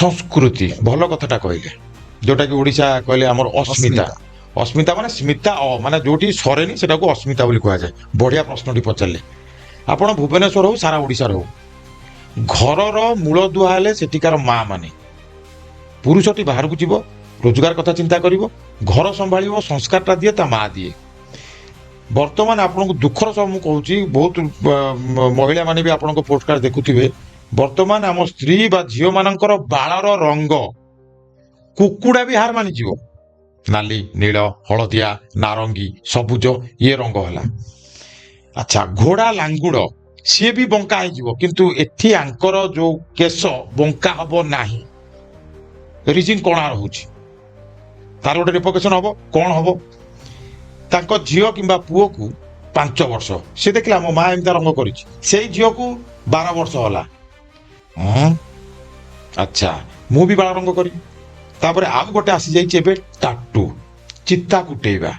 ସଂସ୍କୃତି ଭଲ କଥାଟା କହିଲେ, ଯୋଉଟାକି ଓଡ଼ିଶା କହିଲେ ଆମର ଅସ୍ମିତା। ଅସ୍ମିତା ମାନେ ସ୍ମିତା ମାନେ ଯୋଉଠି ସରେନି ସେଟାକୁ ଅସ୍ମିତା ବୋଲି କୁହାଯାଏ। ବଢିଆ ପ୍ରଶ୍ନଟି ପଚାରିଲେ। ଆପଣ ଭୁବନେଶ୍ୱର ହଉ ସାରା ଓଡ଼ିଶାର ହଉ, ଘରର ମୂଳଦୁଆ ହେଲେ ସେଠିକାର ମା ମାନେ। ପୁରୁଷଟି ବାହାରକୁ ଯିବ, ରୋଜଗାର କଥା ଚିନ୍ତା କରିବ, ଘର ସମ୍ଭାଳିବ, ସଂସ୍କାରଟା ଦିଏ ତା ମା ଦିଏ। ବର୍ତ୍ତମାନ ଆପଣଙ୍କୁ ଦୁଃଖର ସହ ମୁଁ କହୁଛି, ବହୁତ ମହିଳାମାନେ ବି ଆପଣଙ୍କ ପୋଷ୍ଟକାର୍ଡ ଦେଖୁଥିବେ, ବର୍ତ୍ତମାନ ଆମ ସ୍ତ୍ରୀ ବା ଝିଅ ମାନଙ୍କର ବାଳର ରଙ୍ଗ କୁକୁଡ଼ା ବି ହାର ମାନିଯିବ। ନାଲି, ନୀଳ, ହଳଦିଆ, ନାରଙ୍ଗୀ, ସବୁଜ ଇଏ ରଙ୍ଗ ହେଲା। ଆଚ୍ଛା, ଘୋଡ଼ା ଲାଙ୍ଗୁଡ଼ ସିଏ ବି ବଙ୍କା ହେଇଯିବ, କିନ୍ତୁ ଏଠି ଆଙ୍କର ଯୋଉ କେଶ ବଙ୍କା ହବ ନାହିଁ। ରିଜିନ୍ କଣ ରହୁଛି? ତାର ଗୋଟେ ରିପୋକେସନ ହବ। କଣ ହବ? ତାଙ୍କ ଝିଅ କିମ୍ବା ପୁଅକୁ 5 ବର୍ଷ, ସେ ଦେଖିଲା ମୋ ମା ଏମିତି ରଙ୍ଗ କରିଛି, ସେଇ ଝିଅକୁ 12 ବର୍ଷ ହେଲା। ଆଚ୍ଛା, ମୁଁ ବି ବାଳ ରଙ୍ଗ କରିବି। ତାପରେ ଆଉ ଗୋଟେ ଆସିଯାଇଛି ଏବେ ଟାଟୁ, ଚିତା କୁଟେଇବା।